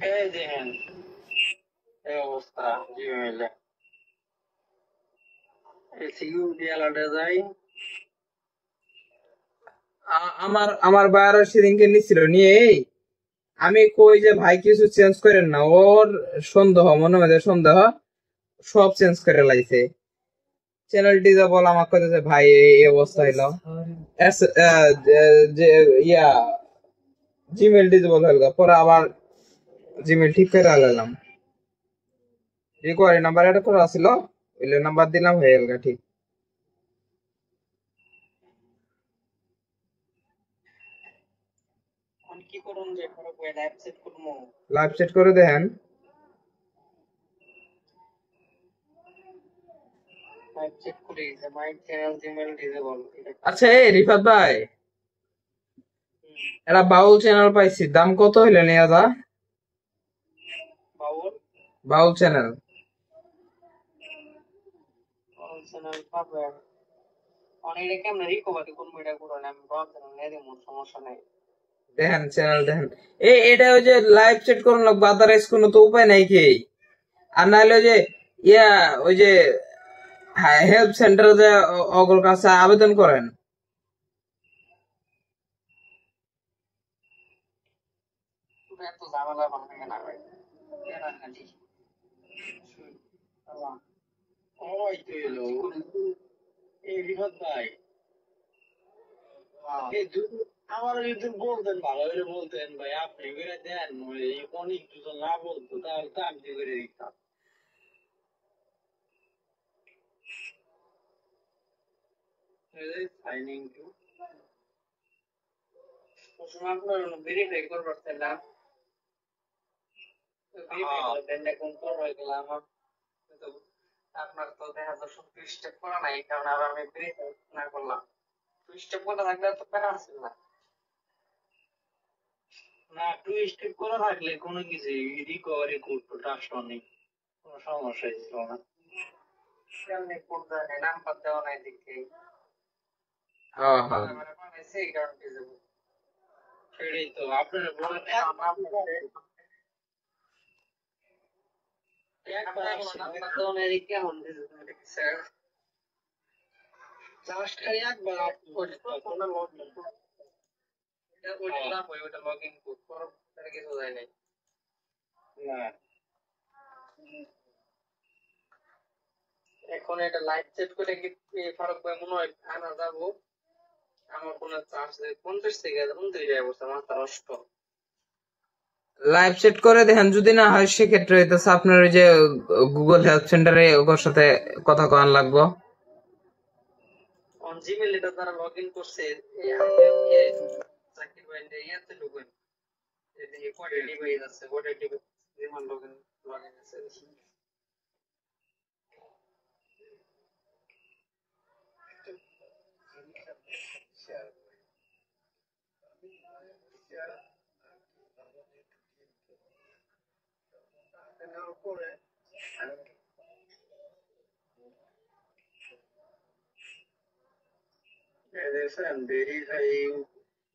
এই দেখেন এই অবস্থা জিমেইলে এই সিকিউরিটি অ্যালার্টে যাই। আমার আমার বাইরে সেদিনকে নিছিল নিয়ে আমি কই যে ভাই কিছু চেঞ্জ করেন না, ওর সন্দেহ মনে মধ্যে সন্দেহ সব চেঞ্জ করে লাইছে। চ্যানেলটি যা বল আমাকে কইতেছে ভাই এই অবস্থা হইলো যে ইয়া জিমেল ডিজেবল হয়ে গেল, পরে আবার জিমেল ঠিক করে আলাম। রিকোয়ারি নাম্বার এটা করা ছিল, ওইলে নাম্বার দিলাম হয়ে গেল ঠিক। কি করুন যে পরে কই লাইভ সেট করবো। লাইভ সেট করে দেখেন। লাইভ সেট করি যে মাই চ্যানেল জিমেইল ডিজেবল। আচ্ছা এই রিফাত ভাই, এটা বাউল চ্যানেল পাইছি, দাম কত হইলে নিয়ে যা? বাউল বাউল চ্যানেল বাউল চ্যানেল পাবেন অনেক কেমন রিকভারি করবো এটা করুন। আমি বাউল চ্যানেল নিয়ে দেবো, সমস্যা নেই। দেখেন চ্যানেল দেখেন। এটা ওই যে লাইভ সেট করুন লাগবে, আদারওয়াইজ কোনো তো উপায় নাই কি। আর নাহলে ওই যে ইয়া ওই যে হেল্প সেন্টারে যে অগর কাছে আবেদন করেন। এত ঝামেলা বানাবে না ভাই। ওই তো এলো এই রিফাত ভাই। আমার যদি বলতেন ভালো করে বলতেন ভাই, আপনি করে দেন অনেক কিছু না বলতো তাহলে তো আমি করে দিতাম। সাইনিং টু আপনার ভেরিফাই করবার চাইলাম, আপনার তো দেখা যাচ্ছে টু স্টেপ করা নাই, কারণ আর আমি ভেরিফাই না করলাম। টু স্টেপ করা থাকলে তো প্যারা আসছিল না। না টু স্টেপ করা থাকলে কোনো কিছু রিকভারি করতো ট্রান্সফার নেই, কোনো সমস্যা ছিল না। কেমনি করতে হয় নাম্বার দেওয়া নাই দেখে সেই কারণে যাবো। সেটাই তো আপনার কেমন জাস্ট খালি একবার ওইটা লগ ইন করবো, কিছু যায় নাই। না এখন এটা লাইভ সেট করে কি ফারুক ভাই মনে হয় আনা যাবো। আমার কোনো চার্জ 50 থেকে 29 অবস্থা মাথা নষ্ট। লাইভ সেট করে দেখেন, যদি না হয় সেক্ষেত্রে হইতেছে আপনার ওই যে গুগল হেল্প সেন্টারে ওর সাথে কথা কন লাগবো। অন জিমেইল এটা তারা লগ ইন করছে, চাকরি বাইন্দে ইয়াতে ঢুকেন এই কোড ডিভাইস আছে, code device Gmail log in আছে।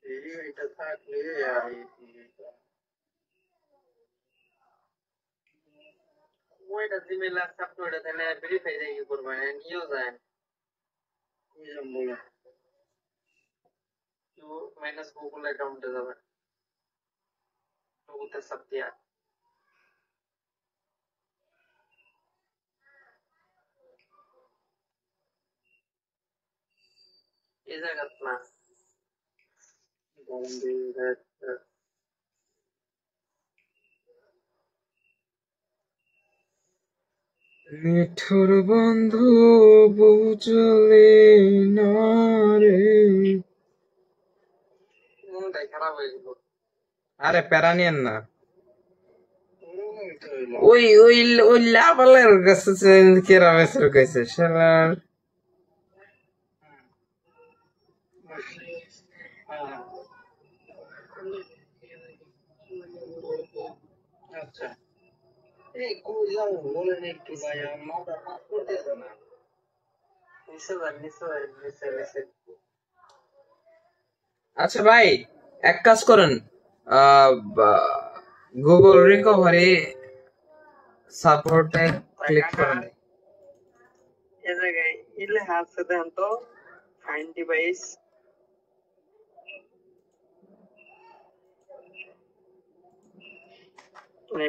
ভেরিফাইটা থাকলে আর ওইটা জিমেইল আছে আপনি ওটা তাহলে ভেরিফাই দিয়ে করবেন, নিয়েও যায় বলে মাইনাস গুগল অ্যাকাউন্টে যাবেন, লোগোতে সাব দিয়া এই জায়গাত না মিঠুর বন্ধু বুঝলে না রে। মনটাই খারাপ হয়ে গেল। আরে প্যারা নিয়েন না, ওই ওই ওই লাভালের কাছে কেরামের কাছে শালার। আচ্ছা এই কই যাও বলেন একটু ভাই, আমার মাথা কাজ করতেছে না। নিচে আচ্ছা ভাই এক কাজ করেন, গুগল রিকভারি সাপোর্টে ক্লিক করেন। এ জায়গায় ইলে আছে দেন তো ফাইন্ড ডিভাইস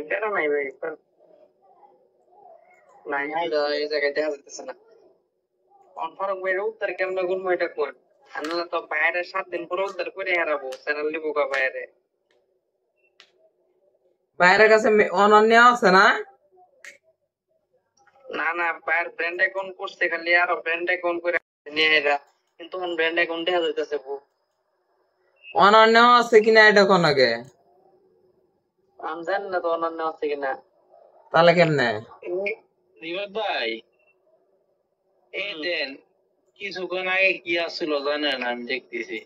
প্যারা নাই ভাই নাই এই জায়গায় দেখা যাচ্ছে না ফারুক ভাই উত্তর কেমন গুনবো এটা কোন আনলে তো বাইরে 7 দিন পরে উত্তর করে হারাবো চ্যানেল লিবো কা বাইরে বাইরের কাছে অনন্য আছে না? না না বাইরে ব্র্যান্ড অ্যাকাউন্ট করছে খালি আর ব্র্যান্ড অ্যাকাউন্ট করে নিয়ে এরা কিন্তু কোন ব্র্যান্ড অ্যাকাউন্ট দেখা যাইতেছে বউ অনন্য আছে কিনা এটা কোন আগে আমি জানি না তো অনন্য আছে কিনা তাহলে কেমনে রিবাদ ভাই এই দেন কিছুক্ষণ আগে কি আসছিল জানেন আমি দেখতেছি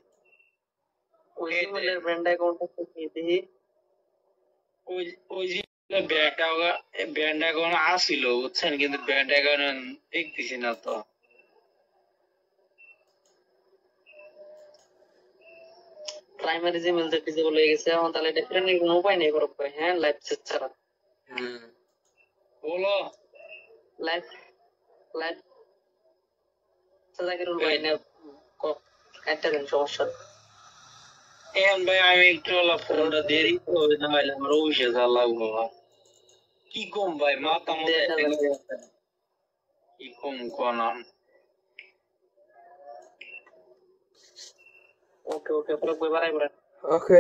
ওই জিমেলের ব্র্যান্ড অ্যাকাউন্ট কি দেখি ওই যে ব্র্যান্ড অ্যাকাউন্ট আসছিল বুঝছেন কিন্তু ব্র্যান্ড অ্যাকাউন্ট দেখতেছি না তো প্রাইমারি জিমেল যে ডিসেবল হয়ে গেছে এখন তাহলে এটা ফিরে কোনো উপায় নেই করব হ্যাঁ লাইভ চ্যাট ছাড়া বলো লাইভ লাইভ সাজাকের উপায় না একটা দিন সমস্যা এখন ভাই আমি একটু ফোনটা দেরি করে না হলে আমার অফিসে যা লাগবো কি কম ভাই মাথা মধ্যে কি কম কোনাম ওকে ওকে পুরো বই বাড়াই বড় ওকে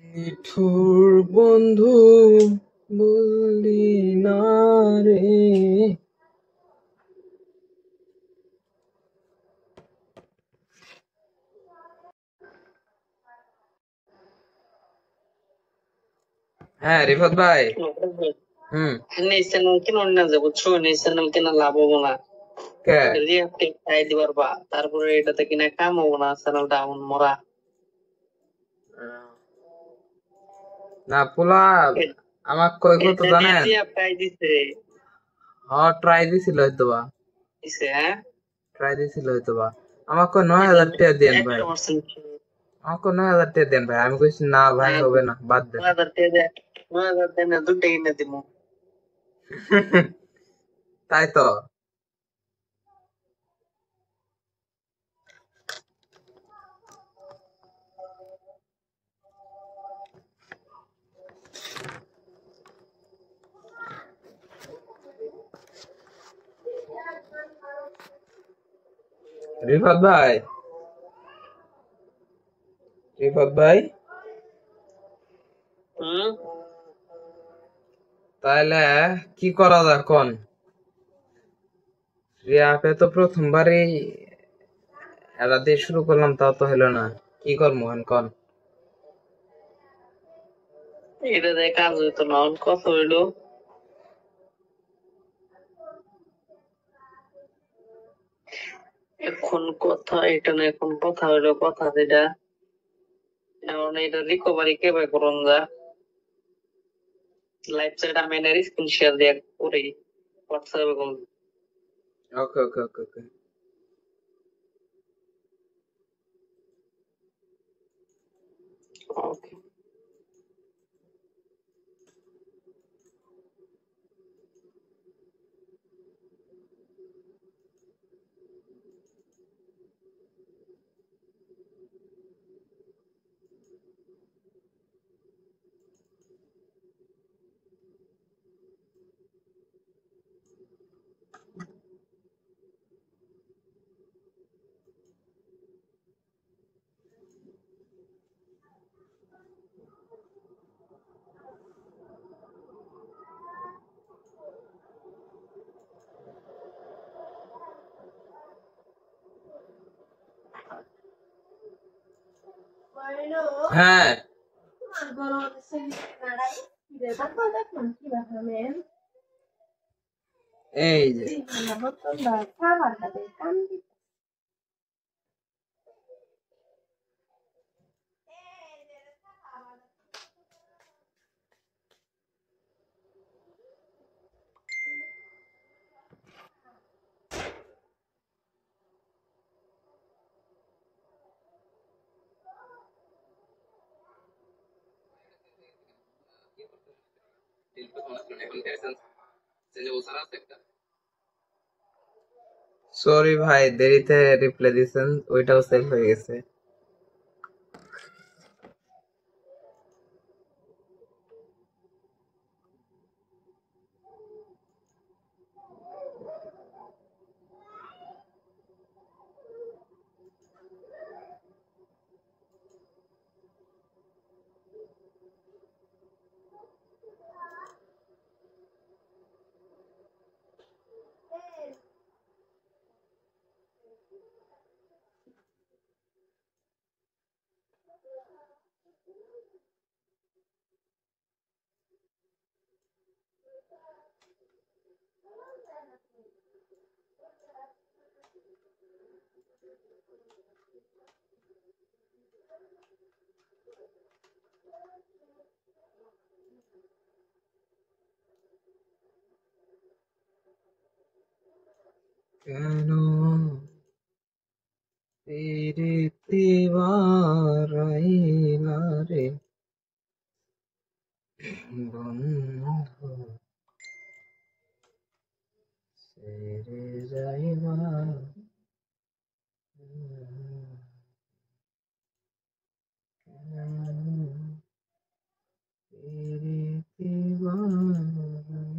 নিঠুর বন্ধু বললি না রে হ্যাঁ রিফাত ভাই এই চ্যানেল কিনো না যে বুঝছো এই চ্যানেল কিনা লাভ হবো না কে রিঅ্যাক্টিভ চাই দিবার বা তারপরে এটাতে কিনা কাম হবো না চ্যানেল ডাউন মরা না পোলা আমাক কই কত জানেন ট্রাই দিছে হ্যাঁ ট্রাই দিছিল হয়তো বা দিছে হ্যাঁ ট্রাই দিছিল হয়তো বা আমাকে 9000 টাকা দেন ভাই 100% আমাকে 9000 টাকা দেন ভাই আমি কইছি না ভাই হবে না বাদ দেন 9000 টাকা দে 9000 টাকা দুটো কিনে দিমু তাই তো রিফাত ভাই তাহলে কি করা যায় কোন রিয়াপে তো প্রথমবারই এটা দিয়ে শুরু করলাম তাও তো হলো না কি করবো কোন এটা দিয়ে কাজ হইতো না কত হইলো এখন কথা এটা না এখন কথা হইলো কথা যেটা এখন এটা রিকভারি কেবে করুন যা লাইভ চ্যাট আমি এর স্ক্রিন শেয়ার দিয়ে করি হোয়াটসঅ্যাপে কোন ওকে ওকে ওকে ওকে ওকে হ্যাঁ এই যে সরি ভাই দেরিতে রিপ্লাই দিছেন ওইটাও সেভ হয়ে গেছে কেন প্রীতি বারাইলা রে বন্ধু ছেড়ে যাইবা প্রীতি বারাইলা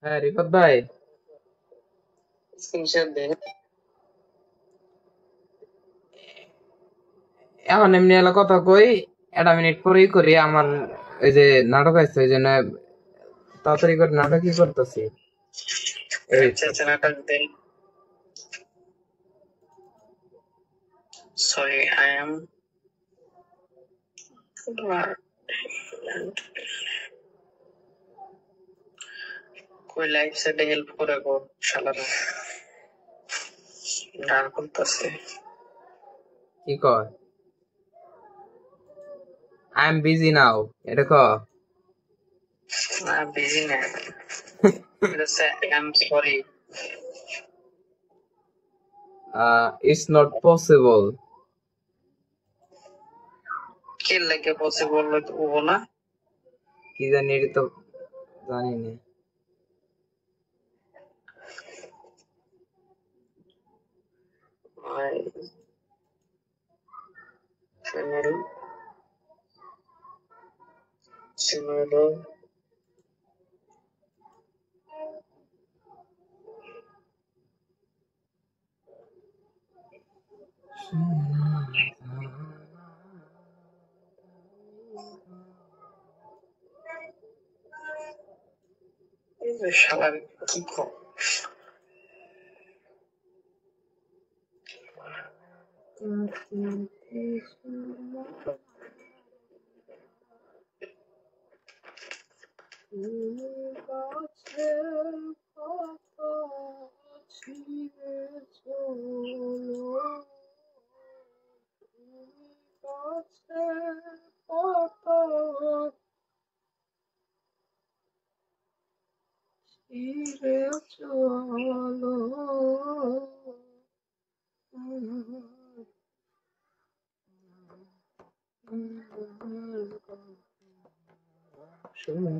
হ্যাঁ রিফাত ভাই স্ক্রিন শেয়ার দে এখন এমনি এলা কথা কই একটা মিনিট পরেই করি আমার এই যে নাটক আছে ওই জন্য তাড়াতাড়ি করে নাটকই করতেছি এই আচ্ছা আচ্ছা নাটক দেন সরি আই এম कोई लाइफ से हेल्प करे को শালারা গান করতেছে কি কয় আই এম বিজি নাও এটা ক না বিজি না I'm sorry. It's not possible. কি লাগে পসিবল হবো না? কি জানি, এটা তো জানি না। চ্যানেল শালার কি কর চলো।